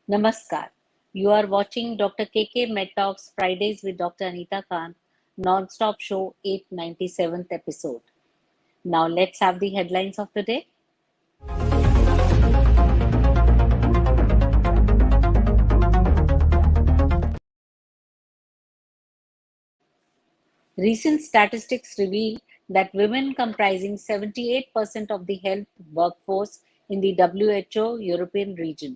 Namaskar. You are watching Dr. KK Med Talks Fridays with Dr. Anita Kant, non-stop show 897th episode. Now let's have the headlines of the day. Recent statistics reveal that women comprising 78% of the health workforce in the WHO European region.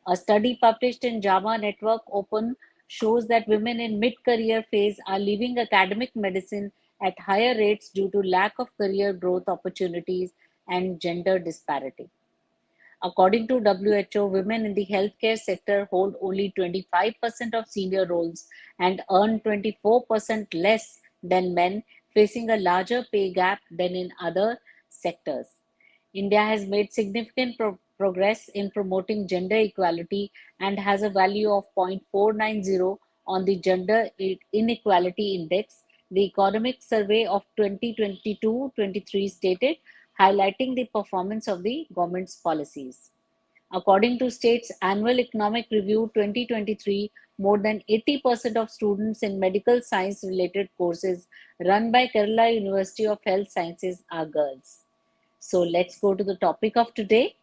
A study published in JAMA Network Open shows that women in mid-career phase are leaving academic medicine at higher rates due to lack of career growth opportunities and gender disparity. According to WHO, women in the healthcare sector hold only 25% of senior roles and earn 24% less than men, facing a larger pay gap than in other sectors. India has made significant progress in promoting gender equality and has a value of 0.490 on the Gender Inequality Index, the Economic Survey of 2022-23 stated, highlighting the performance of the government's policies. According to state's annual economic review 2023, more than 80% of students in medical science related courses run by Kerala University of Health Sciences are girls. So let's go to the topic of today.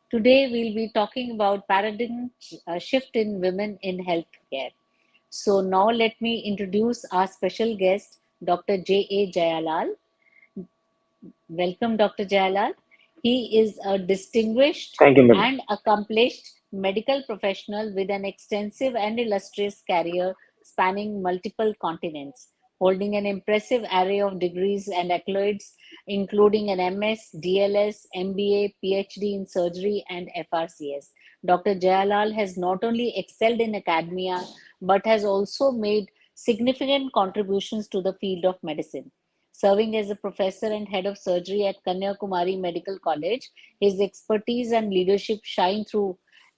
Today we'll be talking about paradigm shift in women in healthcare. So now let me introduce our special guest, Dr. J.A. Jayalal. Welcome, Dr. Jayalal. He is a distinguished Thank you, madam. and accomplished medical professional with an extensive and illustrious career spanning multiple continents, holding an impressive array of degrees and accolades, including an MS, DLS, MBA, PhD in surgery, and FRCS. Dr. Jayalal has not only excelled in academia but has also made significant contributions to the field of medicine. Serving as a professor and head of surgery at Kanyakumari Medical College, his expertise and leadership shine through.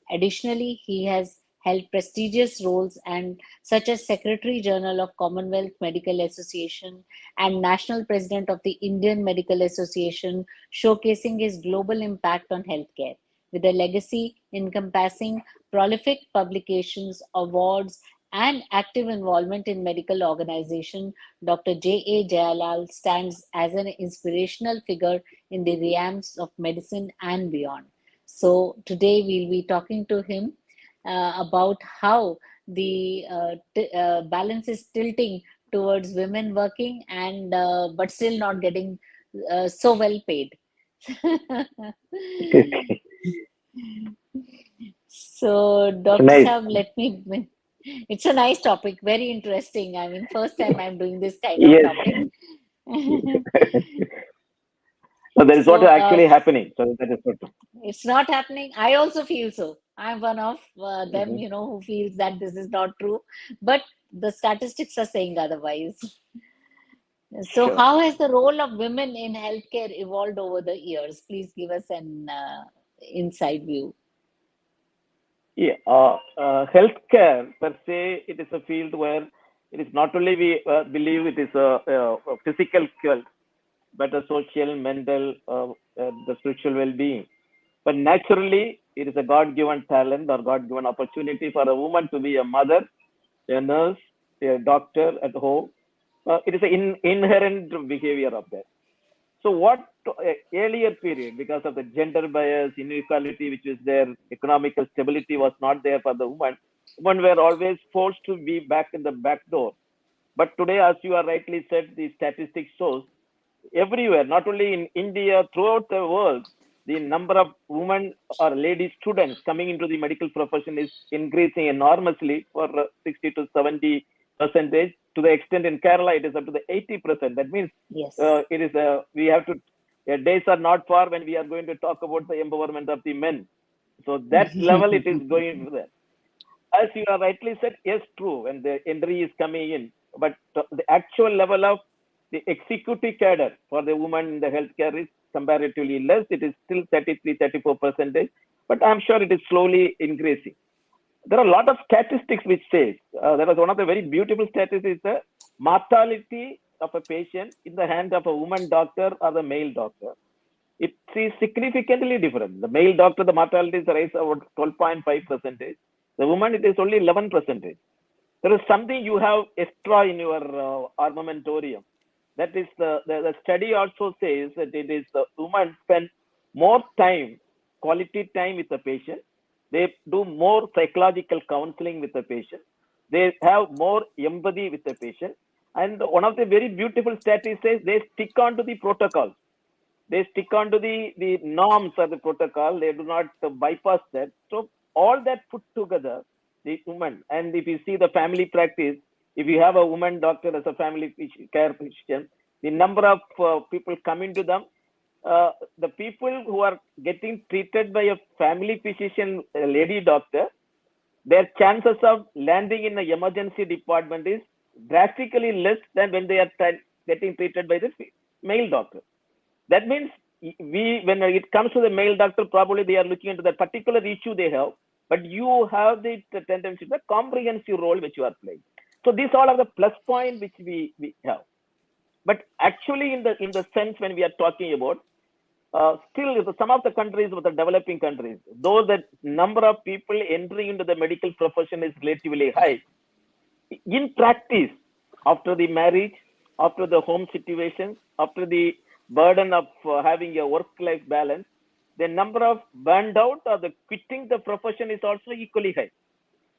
Additionally, he has held prestigious roles and such as Secretary General of Commonwealth Medical Association and National President of the Indian Medical Association, showcasing his global impact on healthcare. With a legacy encompassing prolific publications, awards, and active involvement in medical organization, Dr. J.A. Jayalal stands as an inspirational figure in the realms of medicine and beyond. So today we'll be talking to him about how the balance is tilting towards women working and but still not getting so well paid. So, Dr. Nice. Saab, let me. It's a nice topic, very interesting. I mean, first time I'm doing this kind of Yes. topic. So that is what So, is actually happening. So that is what. it's not happening. I also feel so. I'm one of them, Mhm. who feels that this is not true. But the statistics are saying otherwise. So, Sure. how has the role of women in healthcare evolved over the years? Please give us an inside view. Yeah. Healthcare per se, it is a field where it is not only we believe it is a physical cure, but a social, mental, the spiritual well-being. But naturally, it is a God-given talent or God-given opportunity for a woman to be a mother, a nurse, a doctor at home. It is an inherent behavior of that. So what earlier period, because of the gender bias, inequality which was there, economical stability was not there for the woman. Women were always forced to be back in the back door. But today, as you are rightly said, the statistics shows everywhere, not only in India, throughout the world, the number of women or lady students coming into the medical profession is increasing enormously for 60 to 70 percentage. To the extent in Kerala, it is up to the 80%. That means Yes. it is we have to. Days are not far when we are going to talk about the empowerment of the men. So that level it is going there. As you are rightly said, yes, true. When the entry is coming in, but the actual level of the executive cadre for the woman in the healthcare is comparatively less. It is still 33, 34 percentage, but I'm sure it is slowly increasing. There are a lot of statistics which says that was one of the very beautiful statistics. The mortality of a patient in the hand of a woman doctor or the male doctor, it is significantly different. The male doctor, the mortality is raised about 12.5%. The woman, it is only 11%. There is something you have extra in your armamentarium. That is the study also says that it is the woman spend more time, quality time with the patient. They do more psychological counseling with the patient. They have more empathy with the patient. And one of the very beautiful studies says they stick on to the protocol. They stick on to the norms of the protocol. They do not bypass that. So all that put together, the woman, and if you see the family practice, if you have a woman doctor as a family care physician, the number of people coming to them, the people who are getting treated by a family physician, a lady doctor, their chances of landing in the emergency department is drastically less than when they are getting treated by the male doctor. That means when it comes to the male doctor, probably they are looking into that particular issue they have, but you have the tendency, the comprehensive role which you are playing. So these all are the plus point which we have. But actually, in the sense when we are talking about, still some of the countries, with the developing countries, though the number of people entering into the medical profession is relatively high, in practice, after the marriage, after the home situation, after the burden of having a work-life balance, the number of burned out or the quitting the profession is also equally high.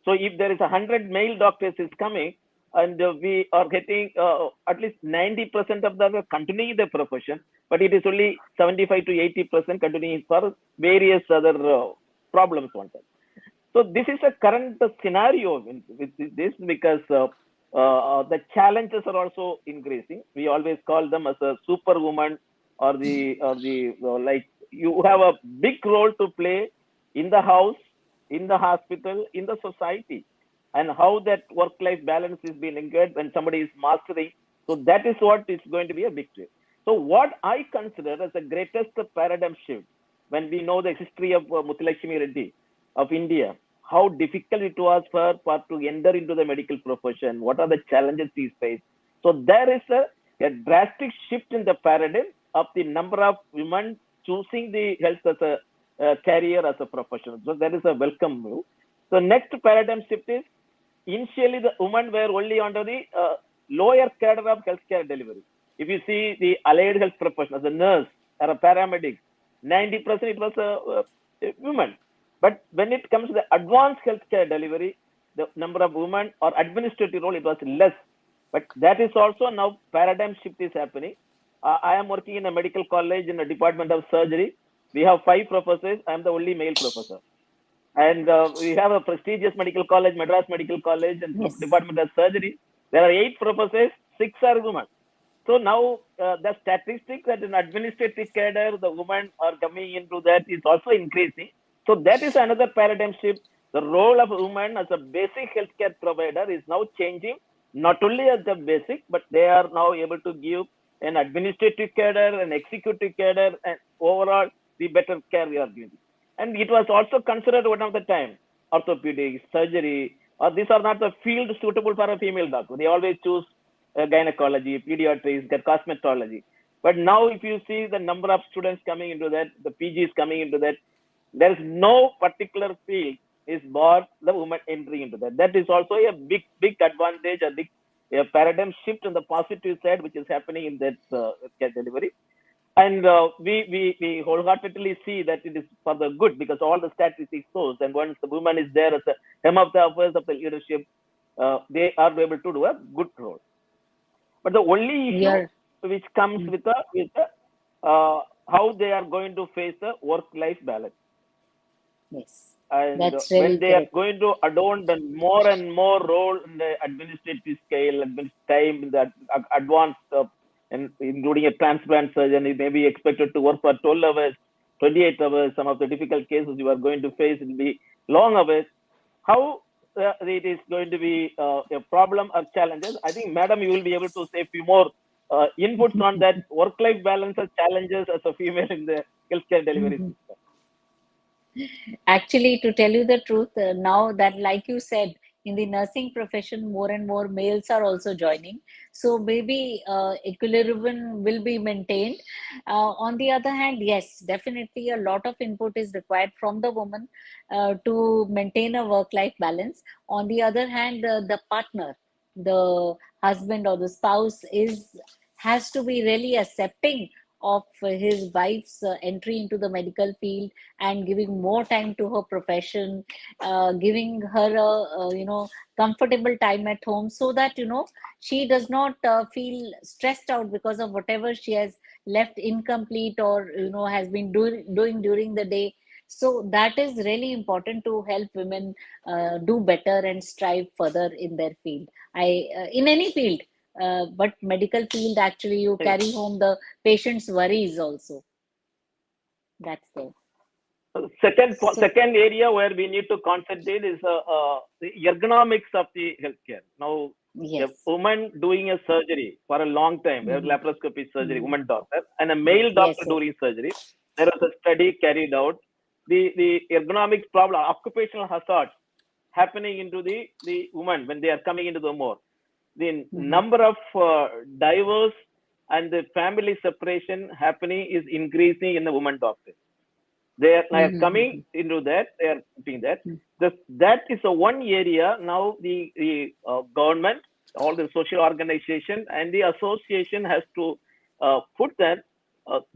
So if there is 100 male doctors is coming, and we are getting at least 90% of them are continuing the profession, but it is only 75 to 80% continuing for various other problems. So this is a current scenario with this, because the challenges are also increasing. We always call them as a superwoman, or the like, you have a big role to play in the house, in the hospital, in the society, and how that work-life balance is being encouraged when somebody is mastering. So that is what is going to be a victory. So what I consider as the greatest paradigm shift, when we know the history of Muthulakshmi Reddy of India, how difficult it was for to enter into the medical profession, what are the challenges he faced. So there is a drastic shift in the paradigm of the number of women choosing the health as a career, as a profession. So that is a welcome move. So next paradigm shift is, initially the women were only under the lower cadre of healthcare delivery. If you see the allied health professionals, a nurse or a paramedic, 90% it was a women. But when it comes to the advanced healthcare delivery, the number of women or administrative role, it was less. But that is also now paradigm shift is happening. I am working in a medical college in the department of surgery. We have 5 professors. I am the only male professor. And we have a prestigious medical college, Madras Medical College, and Yes. Department of Surgery. There are 8 professors, 6 are women. So now the statistic that in administrative cadre, the women are coming into that is also increasing. So that is another paradigm shift. The role of women as a basic healthcare provider is now changing, not only as the basic, but they are now able to give an administrative cadre, an executive cadre, and overall the better care we are giving. And it was also considered one of the time, orthopedics, surgery, or these are not the field suitable for a female doctor. They always choose gynecology, pediatrics, cosmetology. But now, if you see the number of students coming into that, the PGs coming into that, there is no particular field is brought the woman entering into that. That is also a big advantage, a paradigm shift on the positive side, which is happening in that care delivery. And we wholeheartedly see that it is for the good, because all the statistics shows, and once the woman is there as the hem of the affairs of the leadership, they are able to do a good role. But the only issue You're which comes mm, with how they are going to face the work-life balance. yes. And That's when really they are correct. going to adopt the more and more role in the administrative scale, time in the advanced, and including a transplant surgeon, he may be expected to work for 12 hours, 28 hours. Some of the difficult cases you are going to face will be long hours. How it is going to be a problem or challenges? I think, Madam, you will be able to say a few more inputs on that work-life balance as challenges as a female in the healthcare delivery system. Actually, to tell you the truth, now that, like you said, in the nursing profession, more and more males are also joining. So maybe equilibrium will be maintained. On the other hand, yes, definitely a lot of input is required from the woman to maintain a work-life balance. On the other hand, the partner, the husband or the spouse is has to be really accepting of his wife's entry into the medical field and giving more time to her profession, giving her a, comfortable time at home, so that she does not feel stressed out because of whatever she has left incomplete or has been doing during the day. So that is really important to help women do better and strive further in their field. I In any field, but medical field, actually you Yes. carry home the patient's worries also. That's there. So Second area where we need to concentrate is the ergonomics of the healthcare. Now, a yes. woman doing a surgery for a long time, a Hmm. laparoscopy surgery, Hmm. woman doctor, and a male Yes, doctor yes. doing surgery, there was a study carried out. The ergonomics problem, occupational hazards happening into the woman when they are coming into the more. The Hmm. number of divorce and the family separation happening is increasing in the woman doctors. They are coming Hmm. into that. They are putting that. Hmm. That is a one area now. The government, all the social organization, and the association has to put that.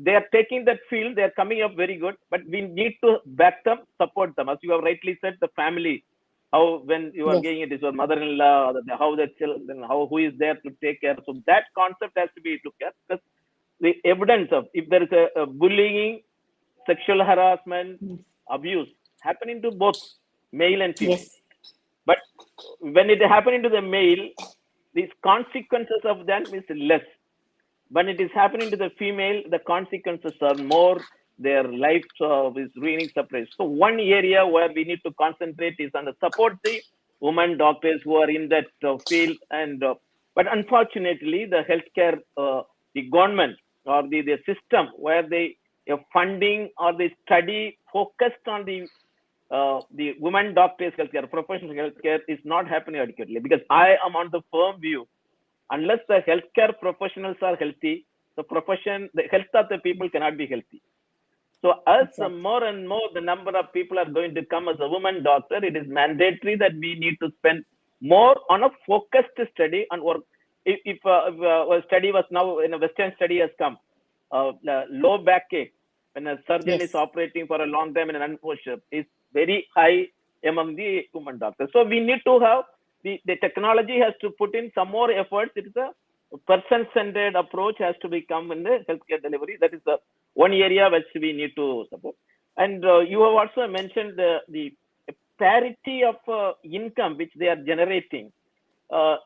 They are taking that field. They are coming up very good, but we need to back them, support them. As you have rightly said, the family. How when you are Yes, getting it is your mother-in-law, how the children, how who is there to take care. So that concept has to be looked at, because the evidence of if there is a bullying, sexual harassment, yes, abuse happening to both male and female. yes, But when it happening to the male, these consequences of them is less. When it is happening to the female, the consequences are more. Their life is ruining separation. So one area where we need to concentrate is on the support the women doctors who are in that field. And but unfortunately, the healthcare, the government or the system where they funding or the study focused on the women doctors healthcare, professional healthcare is not happening adequately. Because I am on the firm view, unless the healthcare professionals are healthy, the health of the people cannot be healthy. So as exactly. more and more the number of people are going to come as a woman doctor, it is mandatory that we need to spend more on a focused study on work. If a study was now in a Western study has come, low backache when a surgeon is Yes, operating for a long time in an unfortunate is very high among the women doctors. So we need to have the technology has to put in some more efforts. It is a person-centered approach has to become in the healthcare delivery. That is the one area which we need to support. And you have also mentioned the parity of income which they are generating.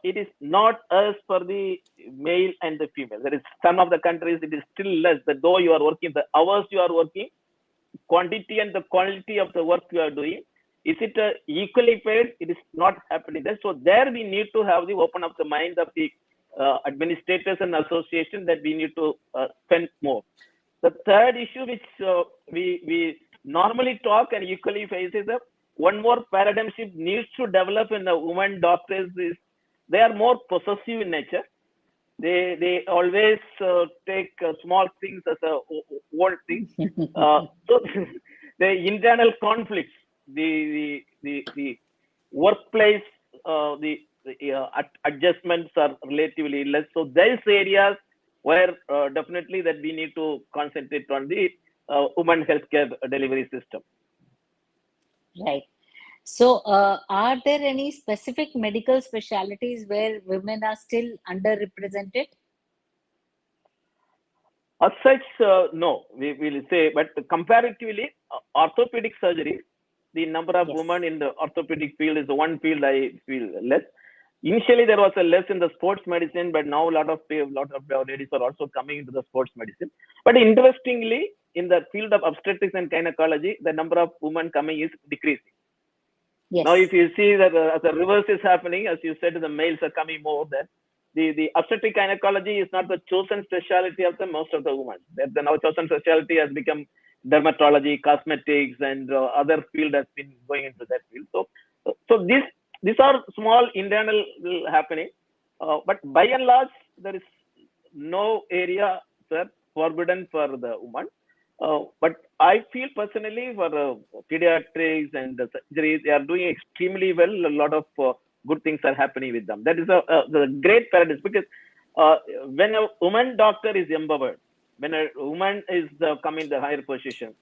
It is not as for the male and the female. There is some of the countries it is still less. That though you are working, the hours you are working, quantity and the quality of the work you are doing, is it equally paid? It is not happening there. So there we need to have the open up the mind of the administrators and association that we need to spend more. The third issue which we normally talk and equally face is that one more paradigm shift needs to develop in the women doctors is they are more possessive in nature. They always take small things as a old thing. So the internal conflicts, the workplace, the adjustments are relatively less. So there's areas where definitely that we need to concentrate on the women healthcare delivery system. right. So, are there any specific medical specialties where women are still underrepresented? As such, no, we will say, but comparatively, orthopedic surgery, the number of Yes. women in the orthopedic field is the one field I feel less. Initially, there was a less in the sports medicine, but now a lot of ladies are also coming into the sports medicine. But interestingly, in the field of obstetrics and gynecology, the number of women coming is decreasing. Now, Yes. if you see that the reverse is happening, as you said, the males are coming more. Then the obstetric gynecology is not the chosen specialty of the most of the women. The now chosen specialty has become dermatology, cosmetics, and other field has been going into that field. So this these are small internal happening, but by and large, there is no area, sir, forbidden for the woman. But I feel personally for pediatrics and the surgeries, they are doing extremely well. A lot of good things are happening with them. That is the great paradox, because uh, when a woman doctor is empowered, when a woman is coming to higher position,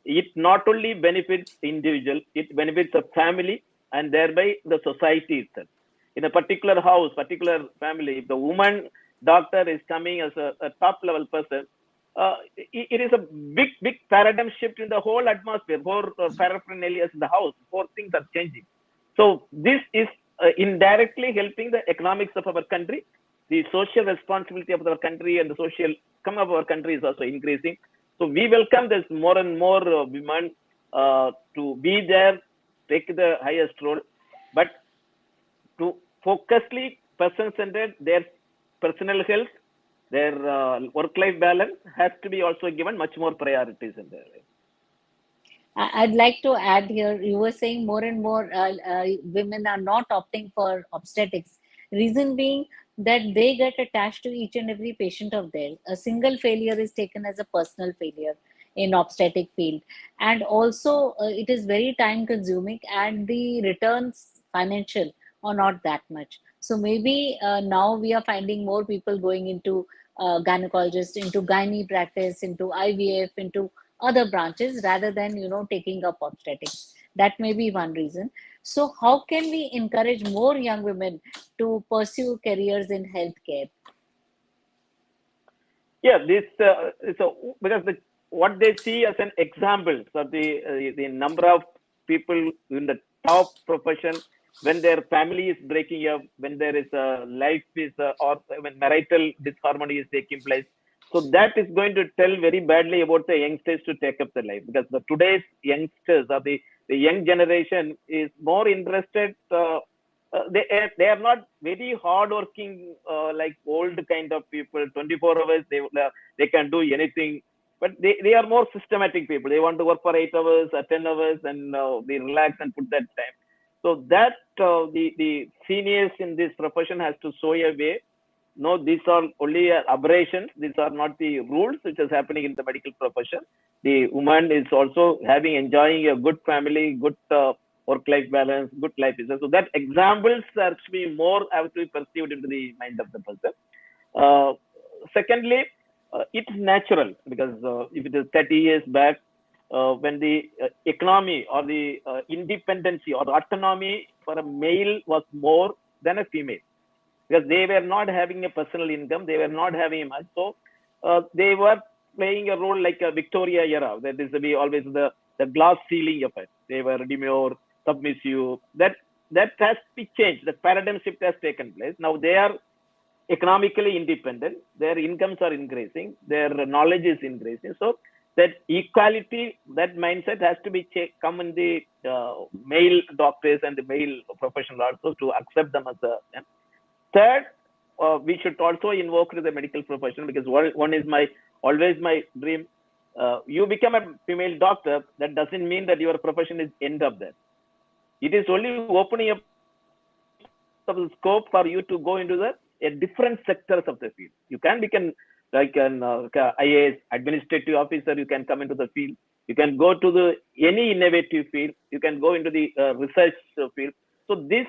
it not only benefits individual, it benefits the family and thereby the society itself. In a particular house, particular family, if the woman doctor is coming as a top level person, it is a big paradigm shift in the whole atmosphere, whole paraphernalia in the house, whole things are changing. So this is indirectly helping the economics of our country. The social responsibility of our country and the social income of our country is also increasing. So we welcome this more and more women to be there, take the highest role, but to focusedly person-centered, their personal health, their work-life balance has to be also given much more priorities in their life. I'd like to add here, you were saying more and more women are not opting for obstetrics. Reason being that they get attached to each and every patient of theirs. A single failure is taken as a personal failure in obstetric field. And also it is very time consuming and the returns financial are not that much. So maybe now we are finding more people going into gynecologist, into gynae practice, into IVF, into other branches rather than taking up obstetrics. That may be one reason. So how can we encourage more young women to pursue careers in healthcare? Yeah, this so because what they see as an example, so the number of people in the top profession, when their family is breaking up, when there is a life is or when marital disharmony is taking place, so that is going to tell very badly about the youngsters to take up the life, because the today's youngsters or the young generation is more interested. They are not very hardworking like old kind of people. 24 hours they can do anything, but they are more systematic people. They want to work for 8 hours or 10 hours and they relax and put that time. So that the seniors in this profession has to show a way. No, these are only aberrations. These are not the rules which is happening in the medical profession. The woman is also having enjoying a good family, good work-life balance, good life. So that examples are to be more have to be perceived into the mind of the person. Uh, Secondly, it's natural, because if it is 30 years back, when the economy or the independency or autonomy for a male was more than a female, because they were not having a personal income, they were not having much. So they were playing a role like a Victoria era. That is to be always the glass ceiling effect. They were demure, submissive. That has to be changed. The paradigm shift has taken place. Now they are economically independent. Their incomes are increasing. Their knowledge is increasing. So that equality, that mindset has to be come in the male doctors and the male professional also to accept them as a. Third, we should also invoke the medical profession, because one is my always my dream. You become a female doctor, that doesn't mean that your profession is end up there. It is only opening up the scope for you to go into the different sectors of the field. You can become like an IAS administrative officer. You can come into the field. You can go to the any innovative field. You can go into the research field. So this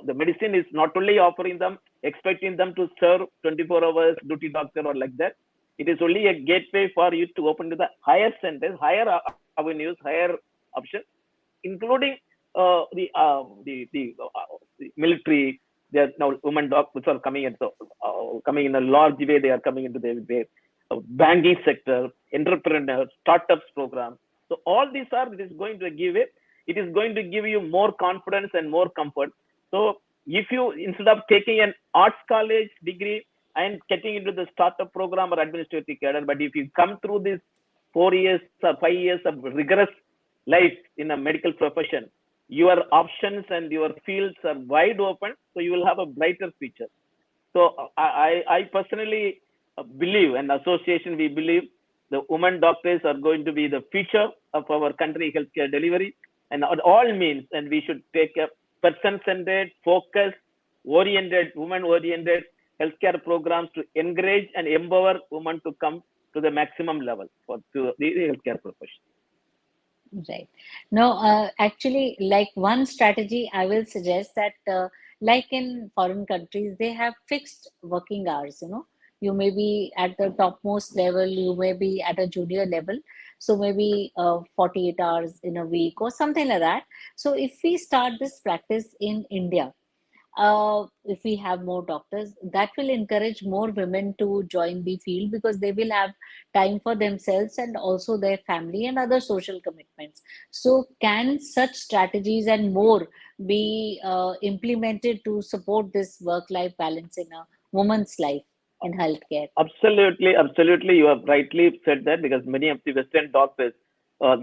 the medicine is not only offering them, expecting them to serve 24 hours duty doctor or like that. It is only a gateway for you to open to the higher centers, higher avenues, higher options, including the military. There now women doctors are coming coming in a large way. They are coming into the banking sector, entrepreneurs, startups program. So all these are it is going to give it. It is going to give you more confidence and more comfort. So if you instead of taking an arts college degree and getting into the startup program or administrative cadre, but if you come through this 4 years or 5 years of rigorous life in a medical profession, your options and your fields are wide open, so you will have a brighter future. So I personally believe, and association we believe, the women doctors are going to be the future of our country healthcare delivery, and at all means, and we should take up person-centered, focused, oriented, women-oriented healthcare programs to encourage and empower women to come to the maximum level to the healthcare profession. Right. No, actually, like one strategy I will suggest that, like in foreign countries, they have fixed working hours. You may be at the topmost level, you may be at a junior level. So maybe 48 hours in a week or something like that. So if we start this practice in India, if we have more doctors, that will encourage more women to join the field because they will have time for themselves and also their family and other social commitments. So, can such strategies and more be implemented to support this work-life balance in a woman's life in healthcare? Absolutely, absolutely. You have rightly said that because many of the Western doctors,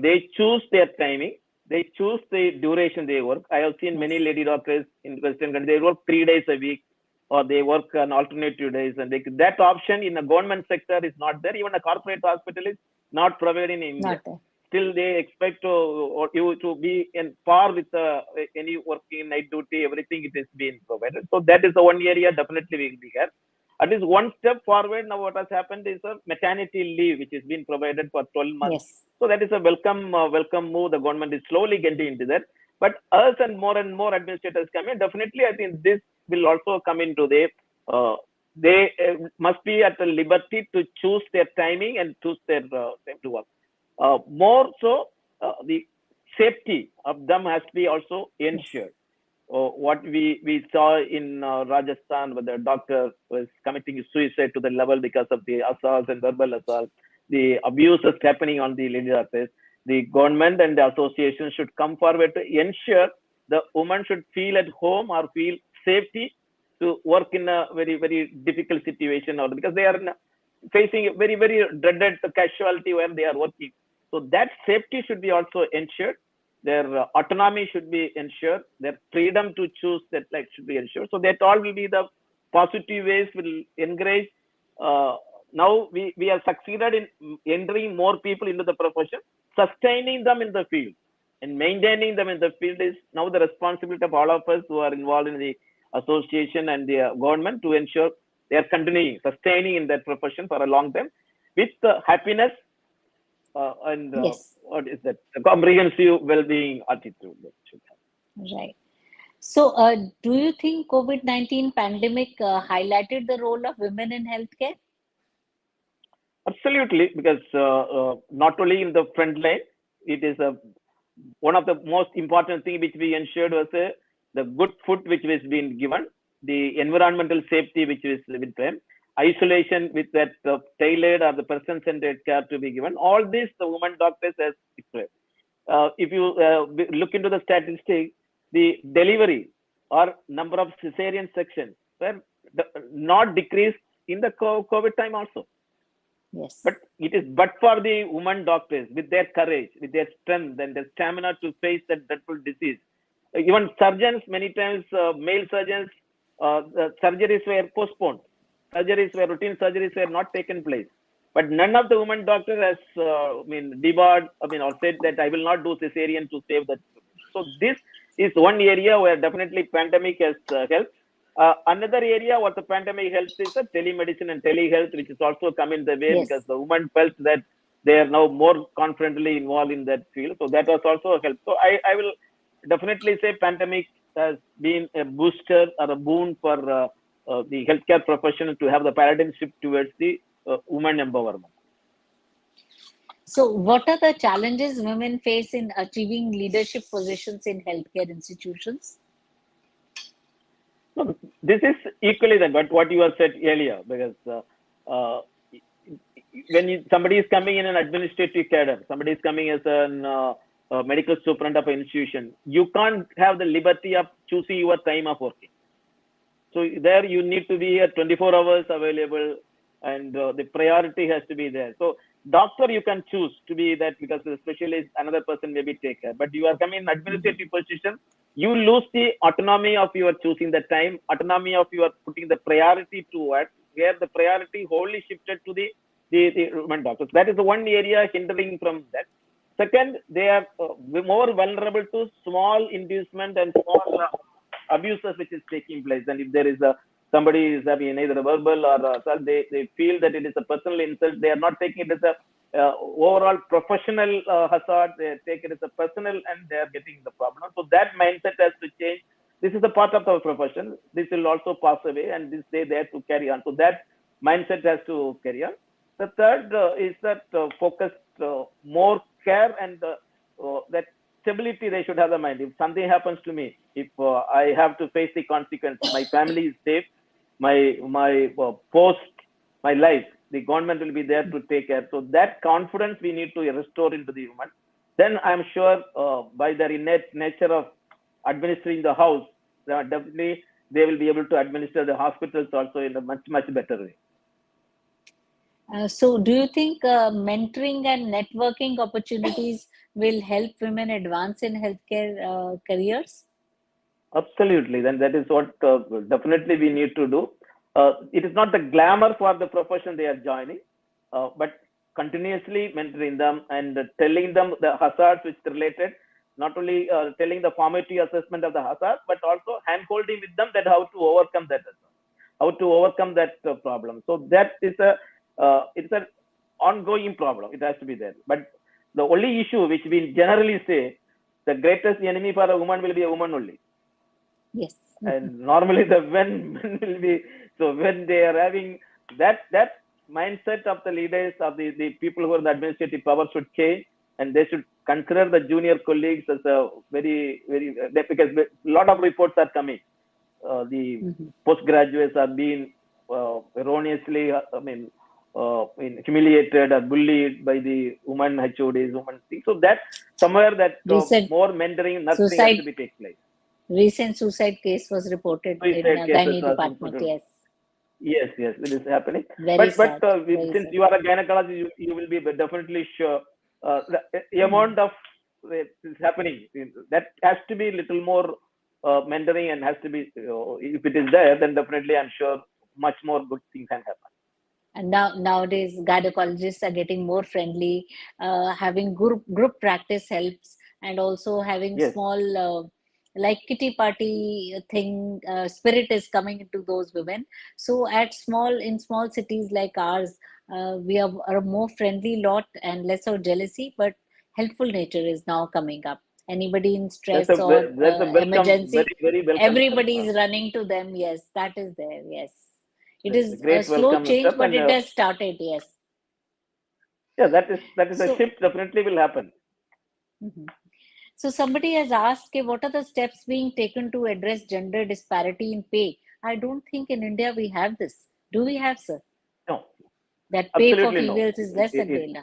they choose their timing, they choose the duration they work. I have seen many Yes, lady doctors in Western countries, they work 3 days a week or they work on alternative days. And that option in the government sector is not there. Even a corporate hospital is not provided in India. not there. Still, they expect or you to be in par with any working night duty, everything it is being provided. So that is the one area definitely will be here. At least one step forward now what has happened is a maternity leave which is being provided for 12 months. Yes, So that is a welcome move. The government is slowly getting into that. But us and more administrators come in. Definitely, I think this will also come into the. They must be at the liberty to choose their timing and choose their time to work. More so, the safety of them has to be also yes, ensured. What we saw in Rajasthan, where the doctor was committing suicide to the level because of the assaults and verbal assault, the abuses happening on the lady doctors, the government and the association should come forward to ensure the woman should feel at home or feel safety to work in a very, very difficult situation or because they are facing a very, very dreaded casualty when they are working. So that safety should be also ensured. Their autonomy should be ensured. Their freedom to choose that like should be ensured. So that all will be the positive ways will encourage. Now we have succeeded in entering more people into the profession, sustaining them in the field and maintaining them in the field is now the responsibility of all of us who are involved in the association and the government to ensure they are continuing, sustaining in that profession for a long time with happiness and yes, what is that? A comprehensive well-being attitude that should have. right. So, do you think COVID-19 pandemic highlighted the role of women in healthcare? Absolutely, because not only in the front line, it is one of the most important thing which we ensured was the good food which was being given, the environmental safety which is with them, isolation with that tailored or the person-centered care to be given. All this the women doctors has declared. If you look into the statistics, the delivery or number of cesarean sections were not decreased in the COVID time also. Yes, But it is but for the women doctors with their courage, with their strength and their stamina to face that dreadful disease. Even surgeons, many times male surgeons, the surgeries were postponed. Surgeries were routine surgeries were not taken place. But none of the women doctor has, debarred, or said that I will not do cesarean to save that. So this is one area where definitely pandemic has helped. Another area what the pandemic helps is the telemedicine and telehealth, which is also come in the way because yes. the women felt that they are now more confidently involved in that field. So that was also a help. So I will definitely say pandemic has been a booster or a boon for the healthcare profession to have the paradigm shift towards the women empowerment. So, what are the challenges women face in achieving leadership positions in healthcare institutions? No, this is equally that, but what you have said earlier, because uh, when somebody is coming in an administrative cadre, somebody is coming as a medical superintendent of an institution, you can't have the liberty of choosing your time of working. So there you need to be at 24 hours available, and the priority has to be there. So doctor you can choose to be that because the specialist another person maybe take care. But you are coming in Mhm. administrative position, you lose the autonomy of your choosing the time, autonomy of your putting the priority to what where the priority wholly shifted to the women doctors. That is the one area hindering from that. Second, they are more vulnerable to small inducement and small abuses which is taking place. And if there is a somebody is having either a verbal or assault, they feel that it is a personal insult. They are not taking it as a overall professional hazard. They take it as a personal, and they are getting the problem. So that mindset has to change. This is a part of our profession. This will also pass away, and this they have to carry on. So that mindset has to carry on. The third is that focused more care and that stability they should have the mind. If something happens to me, if I have to face the consequence, my family is safe, my post, my life, the government will be there to take care. So that confidence we need to restore into the human. Then I'm sure by their innate nature of administering the house, definitely they will be able to administer the hospitals also in a much better way. So, do you think mentoring and networking opportunities will help women advance in healthcare careers? Absolutely. Then that is what definitely we need to do. It is not the glamour for the profession they are joining, but continuously mentoring them and telling them the hazards which related, not only telling the formative assessment of the hazard, but also hand holding with them that how to overcome that hazard, how to overcome that problem. So that is a it's an ongoing problem. It has to be there. But the only issue which we generally say, the greatest enemy for a woman will be a woman only. Yes. And normally the men will be, so when they are having that mindset of the leaders of the people who are in the administrative power should change, and they should consider the junior colleagues as a very because a lot of reports are coming. The Mhm. postgraduates are being erroneously, humiliated or bullied by the woman HODs, woman things. So that somewhere that Recent more mentoring, nurturing has suicide to be take place. recent suicide case was reported in Suicide cases gynae are department. reported. Yes, Yes, it is happening. very But sad. Very since sad. you are a gynecologist, you will be definitely sure the Mm. amount of is happening. That has to be little more mentoring and has to be. If it is there, then definitely I'm sure much more good things can happen. And nowadays, gynecologists are getting more friendly. Having group practice helps, and also having Yes, small like kitty party thing spirit is coming into those women. So at small cities like ours, we are a more friendly lot and less of jealousy, but helpful nature is now coming up. Anybody in stress or that's a welcome, emergency, very welcome step. everybody is running to them. Yes, that is there. Yes, it That's a is a great slow welcome change, step, but and it has started. Yes. yeah, that is a So, shift definitely will happen. mhm. So somebody has asked, okay, what are the steps being taken to address gender disparity in pay? I don't think in India we have this. Do we have, sir? No, That pay for absolutely no. females is less than male.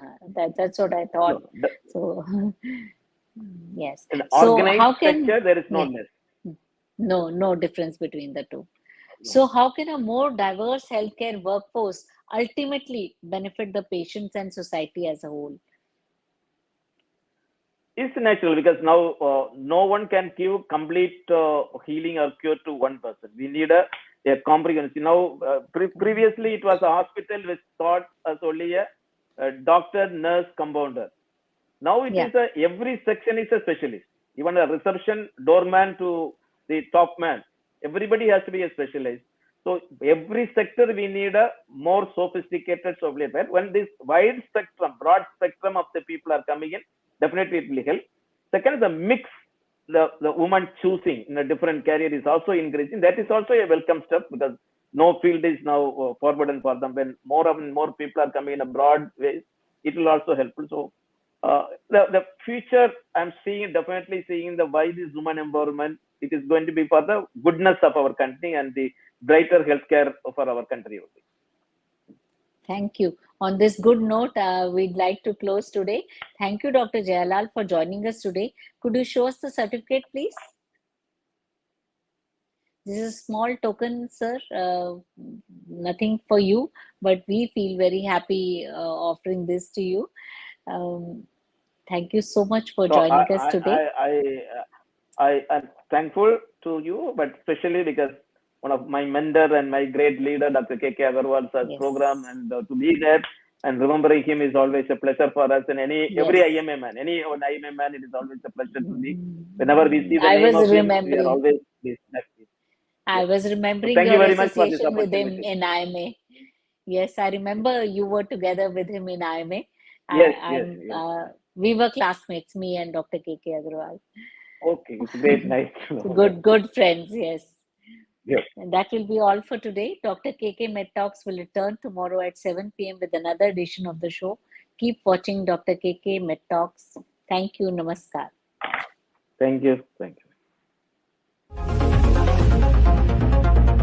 That's what I thought. No. So, yes. In So organized how can, sector, there is no yeah, less. no difference between the two. No. So how can a more diverse healthcare workforce ultimately benefit the patients and society as a whole? It's natural because now no one can give complete healing or cure to one person. We need a comprehensive. Now, previously it was a hospital which thought as only a doctor, nurse, compounder. Now it Yeah. is every section is a specialist. Even a reception doorman to the top man, everybody has to be a specialist. So every sector we need a more sophisticated software. When this wide spectrum, broad spectrum of the people are coming in, definitely it will help. Second, the mix, the woman choosing in a different career is also increasing. That is also a welcome step because no field is now forbidden for them. When more and more people are coming in a broad way, it will also help. So the future I'm seeing, definitely seeing the why this woman empowerment, it is going to be for the goodness of our country and the brighter healthcare for our country only. Thank you. On this good note, we'd like to close today. Thank you, Dr. Jayalal, for joining us today. Could you show us the certificate, please? This is a small token, sir. Nothing for you, but we feel very happy offering this to you. Um, Thank you so much for So joining us today. I am thankful to you, but especially because one of my mentor and my great leader, Dr. K. Agarwal, has program Yes. and to be there. And remembering him is always a pleasure for us. And every Yes. IMA man, any one IMA man, it is always a pleasure to me. Whenever we see the I name was of him, we are remembering. always pleased. I Yes. was So remembering thank you your very much for this association with him opportunity. in IMA. Yes, I remember you were together with him in IMA. Yes, I, yes, I'm. yes. We were classmates, me and Dr. K.K. Agarwal. Okay, it's great, nice to know that. Good friends. Yes. Yes. And that will be all for today. Dr. KK Med Talks will return tomorrow at 7 p.m. with another edition of the show. Keep watching Dr. KK Med Talks. Thank you. Namaskar. Thank you. Thank you.